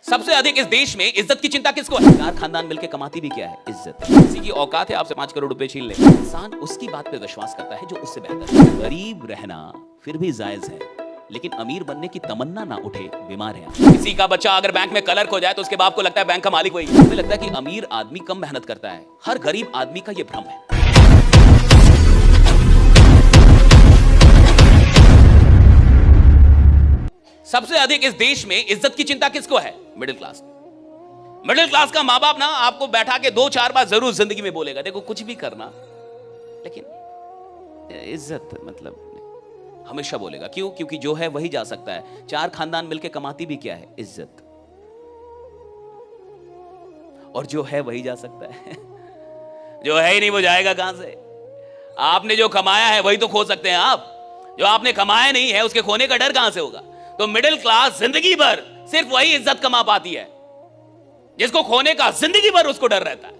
सबसे अधिक इस देश में इज्जत की चिंता किसको है? चार खानदान मिलकर कमाती भी क्या है? इज्जत। किसी की औकात है आपसे 5 करोड़ रुपए छीन ले, इंसान उसकी बात पे विश्वास करता है जो उससे बेहतर है। गरीब रहना फिर भी जायज है, लेकिन अमीर बनने की तमन्ना ना उठे, बीमार है। किसी का बच्चा अगर बैंक में क्लर्क हो जाए तो उसके बाप को लगता है बैंक का मालिक वही है। हमें लगता है कि अमीर आदमी कम मेहनत करता है। हर गरीब आदमी का यह भ्रम है। सबसे अधिक इस देश में इज्जत की चिंता किसको है? Middle class. मिडिल क्लास का माँ बाप ना आपको बैठा के 2-4 बार जरूर जिंदगी में बोलेगा, देखो कुछ भी करना लेकिन इज्जत मतलब हमेशा बोलेगा। क्यों? क्योंकि जो है वही जा सकता है। 4 खानदान मिलके कमाती भी क्या है? इज्जत। और जो है वही जा सकता है। जो है ही नहीं वो जाएगा कहां से? आपने जो कमाया है वही तो खो सकते हैं आप। जो आपने कमाया नहीं है उसके खोने का डर कहां से होगा? तो मिडिल क्लास जिंदगी भर सिर्फ वही इज्जत कमा पाती है जिसको खोने का जिंदगी भर उसको डर रहता है।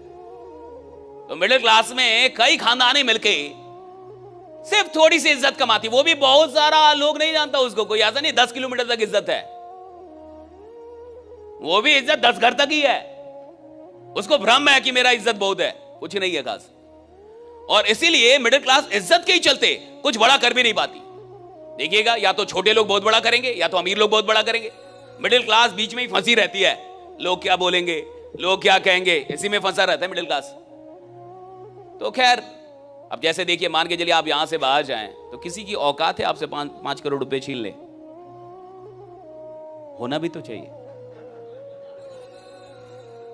तो मिडिल क्लास में कई खानदानें मिलके सिर्फ थोड़ी सी इज्जत कमाती, वो भी बहुत सारा लोग नहीं जानता उसको। कोई ऐसा नहीं 10 किलोमीटर तक इज्जत है, वो भी इज्जत 10 घर तक ही है। उसको भ्रम है कि मेरा इज्जत बहुत है, कुछ नहीं है खास। और इसीलिए मिडिल क्लास इज्जत के ही चलते कुछ बड़ा कर भी नहीं पाती। देखिएगा, या तो छोटे लोग बहुत बड़ा करेंगे या तो अमीर लोग बहुत बड़ा करेंगे। मिडिल क्लास बीच में ही फंसी रहती है। लोग क्या बोलेंगे, लोग क्या कहेंगे, इसी में फंसा रहता है मिडिल क्लास। तो खैर, अब जैसे देखिए, मान के चलिए आप यहां से बाहर जाएं तो किसी की औकात है आपसे 5 करोड़ रुपए छीन ले, होना भी तो चाहिए,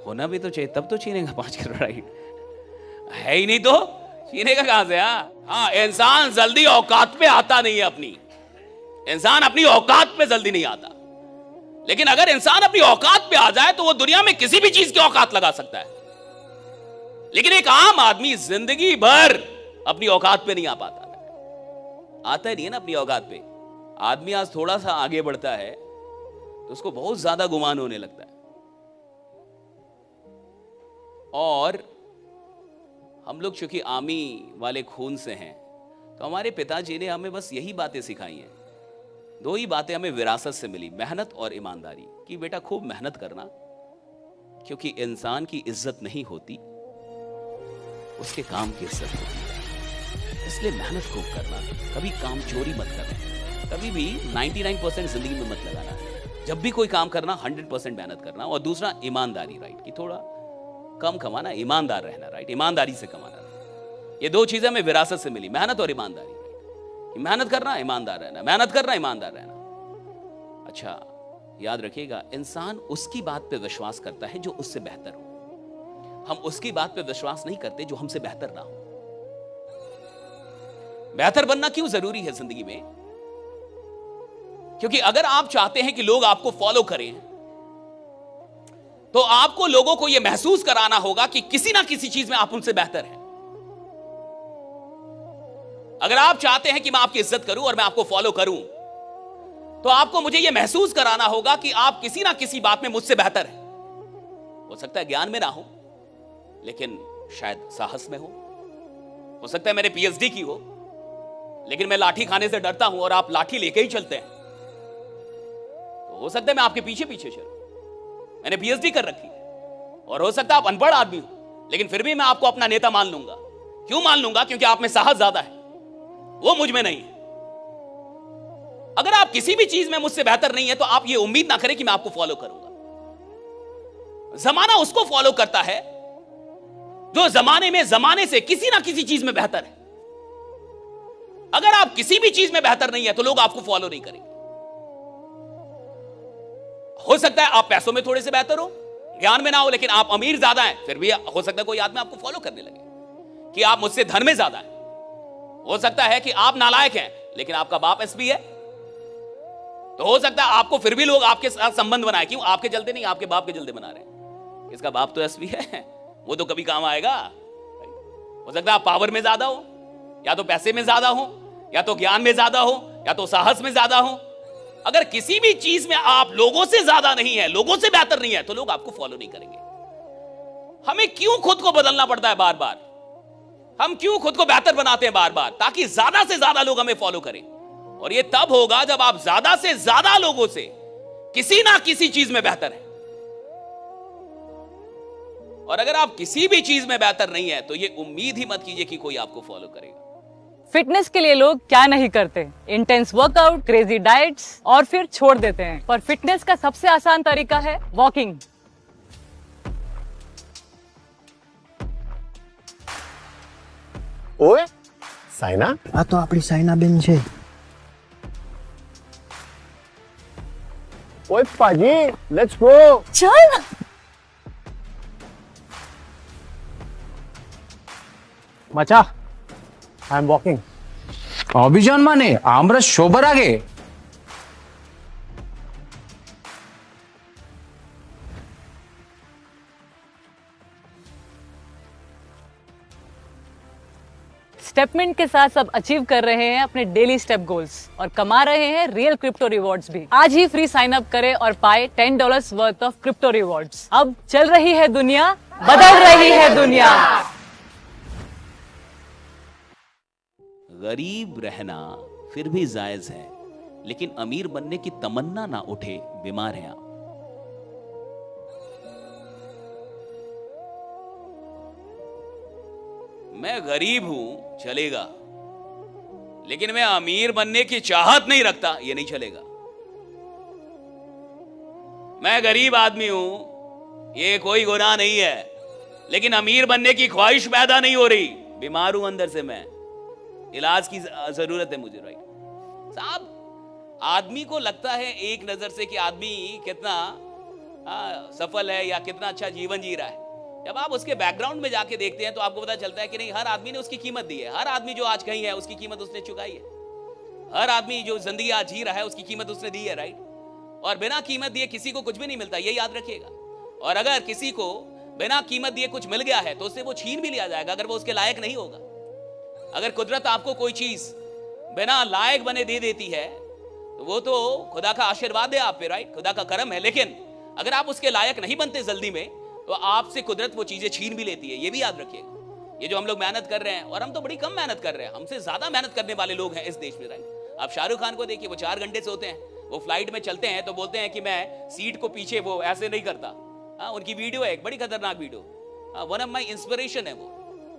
होना भी तो चाहिए, तब तो छीनेगा 5 करोड़। राइट है ही नहीं तो छीनेगा कहां से? हाँ, इंसान जल्दी औकात पे आता नहीं है अपनी। इंसान अपनी औकात पे जल्दी नहीं आता, लेकिन अगर इंसान अपनी औकात पे आ जाए तो वो दुनिया में किसी भी चीज की औकात लगा सकता है। लेकिन एक आम आदमी जिंदगी भर अपनी औकात पे नहीं आ पाता। आता ही नहीं है ना अपनी औकात पे। आदमी आज थोड़ा सा आगे बढ़ता है तो उसको बहुत ज्यादा गुमान होने लगता है। और हम लोग चूंकि आर्मी वाले खून से हैं तो हमारे पिताजी ने हमें बस यही बातें सिखाई हैं। 2 ही बातें हमें विरासत से मिली, मेहनत और ईमानदारी। कि बेटा खूब मेहनत करना, क्योंकि इंसान की इज्जत नहीं होती, उसके काम की इज्जत होती है। इसलिए मेहनत खूब करना, कभी काम चोरी मत करना, कभी भी 99% जिंदगी में मत लगाना। जब भी कोई काम करना 100% मेहनत करना। और दूसरा ईमानदारी, राइट, कि थोड़ा कम कमाना, ईमानदार रहना, राइट, ईमानदारी से कमाना। ये 2 चीजें हमें विरासत से मिली, मेहनत और ईमानदारी। मेहनत करना, ईमानदार रहना, मेहनत करना, ईमानदार रहना। अच्छा याद रखिएगा, इंसान उसकी बात पे विश्वास करता है जो उससे बेहतर हो। हम उसकी बात पे विश्वास नहीं करते जो हमसे बेहतर ना हो। बेहतर बनना क्यों जरूरी है जिंदगी में? क्योंकि अगर आप चाहते हैं कि लोग आपको फॉलो करें तो आपको लोगों को यह महसूस कराना होगा कि किसी ना किसी चीज में आप उनसे बेहतर हैं। अगर आप चाहते हैं कि मैं आपकी इज्जत करूं और मैं आपको फॉलो करूं तो आपको मुझे यह महसूस कराना होगा कि आप किसी ना किसी बात में मुझसे बेहतर हैं। हो सकता है ज्ञान में ना हो, लेकिन शायद साहस में हो सकता है मैंने पीएचडी की हो, लेकिन मैं लाठी खाने से डरता हूं और आप लाठी लेके ही चलते हैं। तो हो सकता है मैं आपके पीछे पीछे चलूं, मैंने पीएचडी कर रखी है। और हो सकता है आप अनपढ़ आदमी हो, लेकिन फिर भी मैं आपको अपना नेता मान लूंगा। क्यों मान लूंगा? क्योंकि आप में साहस ज्यादा है, वो मुझ में नहीं है। अगर आप किसी भी चीज में मुझसे बेहतर नहीं है तो आप ये उम्मीद ना करें कि मैं आपको फॉलो करूंगा। जमाना उसको फॉलो करता है जो जमाने में जमाने से किसी ना किसी चीज में बेहतर है। अगर आप किसी भी चीज में बेहतर नहीं है तो लोग आपको फॉलो नहीं करेंगे। हो सकता है आप पैसों में थोड़े से बेहतर हो, ज्ञान में ना हो, लेकिन आप अमीर ज्यादा हैं, फिर भी हो सकता है कोई आदमी आपको फॉलो करने लगे। कि आप मुझसे धन में ज्यादा हैं, हो सकता है कि आप नालायक हैं लेकिन आपका बाप एसपी है, तो हो सकता है आपको फिर भी लोग आपके साथ संबंध बनाए। क्यों? आपके चलते नहीं, आपके बाप के चलते बना रहे हैं। इसका बाप तो एसपी है, वो तो कभी काम आएगा। हो सकता है आप पावर में ज्यादा हो, या तो पैसे में ज्यादा हो, या तो ज्ञान में ज्यादा हो, या तो साहस में ज्यादा हो। अगर किसी भी चीज में आप लोगों से ज्यादा नहीं है, लोगों से बेहतर नहीं है, तो लोग आपको फॉलो नहीं करेंगे। हमें क्यों खुद को बदलना पड़ता है बार बार? हम क्यों खुद को बेहतर बनाते हैं बार बार? ताकि ज्यादा से ज्यादा लोग हमें फॉलो करें। और ये तब होगा जब आप ज्यादा से ज्यादा लोगों से किसी ना किसी चीज में बेहतर है। और अगर आप किसी भी चीज में बेहतर नहीं है तो ये उम्मीद ही मत कीजिए कि कोई आपको फॉलो करेगा। फिटनेस के लिए लोग क्या नहीं करते, इंटेंस वर्कआउट, क्रेजी डाइट्स और फिर छोड़ देते हैं। पर फिटनेस का सबसे आसान तरीका है वॉकिंग। ओए साइना, આ તો આપણી સાયનાબેન છે। ओए पाजी, लेट्स गो। चल मचा, आई एम वॉकिंग। অভিযান মানে আমরা সবার আগে। स्टेपमेंट के साथ सब अचीव कर रहे हैं अपने डेली स्टेप गोल्स और कमा रहे हैं रियल क्रिप्टो रिवॉर्ड्स भी। आज ही फ्री साइन अप करें और पाए $10 वर्थ ऑफ क्रिप्टो रिवॉर्ड्स। अब चल रही है दुनिया, बदल रही है दुनिया। गरीब रहना फिर भी जायज है, लेकिन अमीर बनने की तमन्ना ना उठे, बीमार हैं आप। मैं गरीब हूं चलेगा, लेकिन मैं अमीर बनने की चाहत नहीं रखता, ये नहीं चलेगा। मैं गरीब आदमी हूं, ये कोई गुनाह नहीं है, लेकिन अमीर बनने की ख्वाहिश पैदा नहीं हो रही, बीमार हूं अंदर से, मैं इलाज की जरूरत है मुझे। राइट साहब, आदमी को लगता है एक नजर से कि आदमी कितना सफल है या कितना अच्छा जीवन जी रहा है। जब आप उसके बैकग्राउंड में जाके देखते हैं तो आपको पता चलता है कि नहीं, हर आदमी ने उसकी कीमत दी है। हर आदमी जो आज कहीं है उसकी कीमत उसने चुकाई है। हर आदमी जो जिंदगी आज जी रहा है उसकी कीमत उसने दी है। राइट, और बिना कीमत दिए किसी को कुछ भी नहीं मिलता, ये याद रखिएगा। और अगर किसी को बिना कीमत दिए कुछ मिल गया है तो उससे वो छीन भी लिया जाएगा अगर वो उसके लायक नहीं होगा। अगर कुदरत आपको कोई चीज बिना लायक बने दे देती है तो वो तो खुदा का आशीर्वाद है आप पे। राइट, खुदा का करम है। लेकिन अगर आप उसके लायक नहीं बनते जल्दी में तो आपसे कुदरत वो चीजें छीन भी लेती है, ये भी याद रखिएगा। ये जो हम लोग मेहनत कर रहे हैं, और हम तो बड़ी कम मेहनत कर रहे हैं, हमसे ज्यादा मेहनत करने वाले लोग हैं इस देश में। राइट, आप शाहरुख खान को देखिए, वो 4 घंटे से होते हैं, वो फ्लाइट में चलते हैं तो बोलते हैं कि मैं सीट को पीछे वो ऐसे नहीं करता। उनकी वीडियो है, एक बड़ी खतरनाक video, one of my inspiration है। वो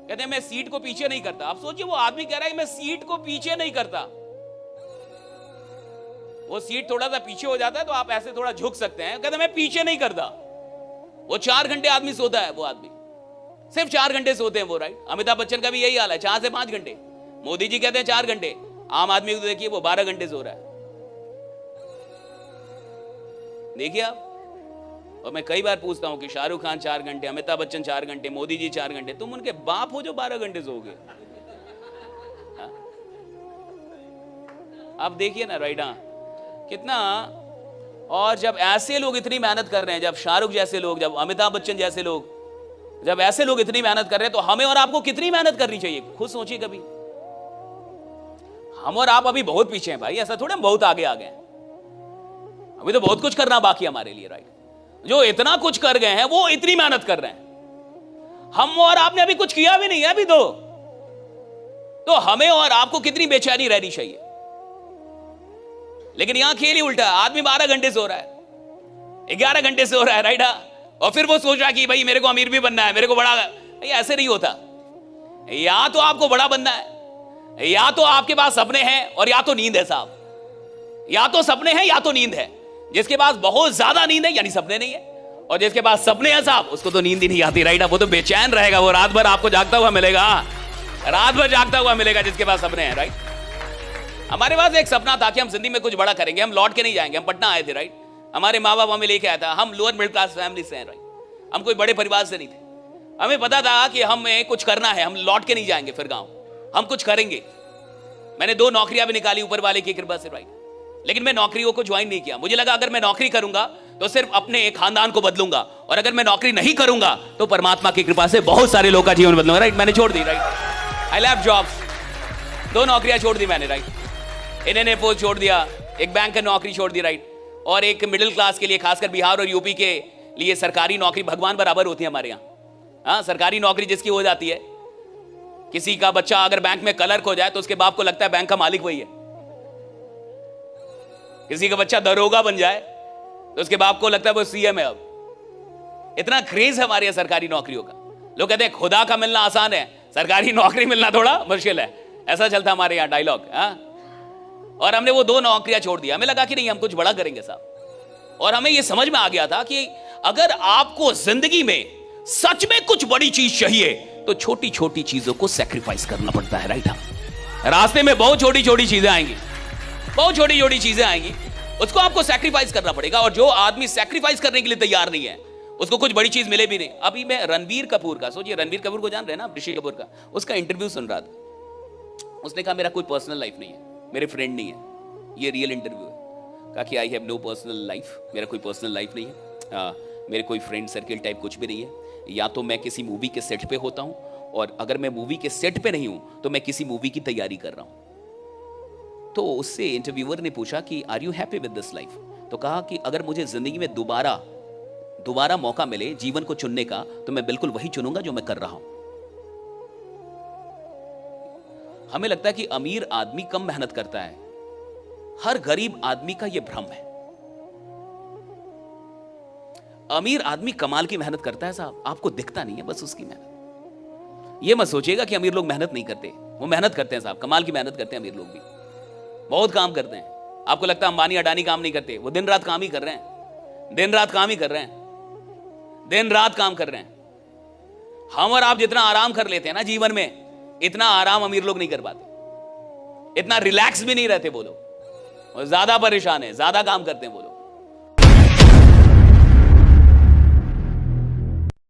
कहते हैं मैं सीट को पीछे नहीं करता। आप सोचिए, वो आदमी कह रहा है मैं सीट को पीछे नहीं करता। वो सीट थोड़ा सा पीछे हो जाता है तो आप ऐसे थोड़ा झुक सकते हैं, कहते मैं पीछे नहीं करता। वो 4 घंटे आदमी सोता है, वो आदमी सिर्फ 4 घंटे सोते हैं वो। राइट, अमिताभ बच्चन का भी यही हाल है, 4 से 5 घंटे। मोदी जी कहते हैं 4 घंटे, आम आदमी को देखिए वो 12 घंटे सो रहा है। देखिए आप। और मैं कई बार पूछता हूं कि शाहरुख खान 4 घंटे, अमिताभ बच्चन 4 घंटे, मोदी जी 4 घंटे, तुम उनके बाप हो जो 12 घंटे सोओगे? आप देखिए ना। राइट, कितना। और जब ऐसे लोग इतनी मेहनत कर रहे हैं, जब शाहरुख जैसे लोग, जब अमिताभ बच्चन जैसे लोग, जब ऐसे लोग इतनी मेहनत कर रहे हैं तो हमें और आपको कितनी मेहनत करनी चाहिए? खुद सोचिए कभी। हम और आप अभी बहुत पीछे हैं भाई, ऐसा थोड़ा हम बहुत आगे आ गए हैं। अभी तो बहुत कुछ करना बाकी हमारे लिए। राइट, जो इतना कुछ कर गए हैं वो इतनी मेहनत कर रहे हैं। हम और आपने अभी कुछ किया भी नहीं है अभी तो हमें और आपको कितनी बेचैनी रहनी चाहिए। लेकिन यहां खेल ही उल्टा, आदमी 12 घंटे सो रहा है, 11 घंटे सो रहा है। राइट, और फिर वो सोच रहा है कि भाई मेरे को अमीर भी बनना है, मेरे को बड़ा। ऐसे नहीं होता। या तो आपको बड़ा बनना है, या तो आपके पास सपने हैं, और या तो नींद है साहब। या तो सपने हैं या तो नींद है। जिसके पास बहुत ज्यादा नींद है यानी सपने नहीं है, और जिसके पास सपने हैं साहब उसको तो नींद ही नहीं आती। राइट, वो तो बेचैन रहेगा, वो रात भर आपको जागता हुआ मिलेगा, रात भर जागता हुआ मिलेगा जिसके पास सपने हैं। राइट, हमारे पास एक सपना था कि हम जिंदगी में कुछ बड़ा करेंगे, हम लौट के नहीं जाएंगे। हम पटना आए थे। राइट, हमारे माँ बाप हमें लेके आया था, हम लोअर मिडिल क्लास फैमिली से हैं। राइट, हम कोई बड़े परिवार से नहीं थे। हमें पता था कि हमें कुछ करना है, हम लौट के नहीं जाएंगे फिर गाँव, हम कुछ करेंगे। मैंने 2 नौकरियां भी निकाली ऊपर वाले की कृपा से। राइट, लेकिन मैं नौकरियों को ज्वाइन नहीं किया। मुझे लगा अगर मैं नौकरी करूंगा तो सिर्फ अपने खानदान को बदलूंगा, और अगर मैं नौकरी नहीं करूंगा तो परमात्मा की कृपा से बहुत सारे लोगों का जीवन बदलूंगा। राइट, मैंने छोड़ दी। राइट, आई लेफ्ट जॉब्स, 2 नौकरियां छोड़ दी मैंने। राइट, इन्हें पोस्ट छोड़ दिया, एक बैंक का नौकरी छोड़ दी। राइट, और एक मिडिल क्लास के लिए, खासकर बिहार और यूपी के लिए, सरकारी नौकरी भगवान बराबर होती है हमारे यहाँ। हाँ, सरकारी नौकरी जिसकी हो जाती है, किसी का बच्चा अगर बैंक में क्लर्क हो जाए तो उसके बाप को लगता है बैंक का मालिक वही है। किसी का बच्चा दरोगा बन जाए तो उसके बाप को लगता है वो सीएम है। अब इतना क्रेज है हमारे यहाँ सरकारी नौकरियों का। लोग कहते हैं खुदा का मिलना आसान है, सरकारी नौकरी मिलना थोड़ा मुश्किल है। ऐसा चलता हमारे यहाँ डायलॉग। और हमने वो 2 नौकरियां छोड़ दिया। हमें लगा कि नहीं, हम कुछ बड़ा करेंगे साहब। और हमें ये समझ में आ गया था कि अगर आपको जिंदगी में सच में कुछ बड़ी चीज चाहिए तो छोटी छोटी चीजों को सैक्रिफाइस करना पड़ता है। राइट। रास्ते में बहुत छोटी छोटी चीजें आएंगी, बहुत छोटी छोटी चीजें आएंगी, उसको आपको सैक्रिफाइस करना पड़ेगा। और जो आदमी सैक्रिफाइस करने के लिए तैयार नहीं है उसको कुछ बड़ी चीज मिले भी नहीं। अभी मैं रणबीर कपूर का, सोचिए रणबीर कपूर को जान रहे हैं ना, ऋषि कपूर का, उसका इंटरव्यू सुन रहा था। उसने कहा मेरा कोई पर्सनल लाइफ नहीं है, मेरे फ्रेंड नहीं है, ये रियल इंटरव्यू है। कहा कि I have no personal life, मेरा कोई पर्सनल लाइफ नहीं है, मेरे कोई फ्रेंड सर्किल टाइप कुछ भी नहीं है। या तो मैं किसी मूवी के सेट पे होता हूं, और अगर मैं मूवी के सेट पे नहीं हूं तो मैं किसी मूवी की तैयारी कर रहा हूं। तो उससे इंटरव्यूअर ने पूछा कि are you happy with this life? तो कहा कि अगर मुझे जिंदगी में दोबारा मौका मिले जीवन को चुनने का तो मैं बिल्कुल वही चुनूंगा जो मैं कर रहा हूं। हमें लगता है कि अमीर आदमी कम मेहनत करता है, हर गरीब आदमी का यह भ्रम है। अमीर आदमी कमाल की मेहनत करता है साहब, आपको दिखता नहीं है बस उसकी मेहनत। यह मत सोचिएगा कि अमीर लोग मेहनत नहीं करते, वो मेहनत करते हैं साहब, कमाल की मेहनत करते हैं अमीर लोग भी, बहुत काम करते हैं। आपको लगता है अंबानी अडानी काम नहीं करते, वो दिन रात काम ही कर रहे हैं, दिन रात काम ही कर रहे हैं, दिन रात काम कर रहे हैं। हम और आप जितना आराम कर लेते हैं ना जीवन में, इतना आराम अमीर लोग नहीं कर पाते, इतना रिलैक्स भी नहीं रहते वो लोग, ज्यादा परेशान है, ज्यादा काम करते हैं वो लोग।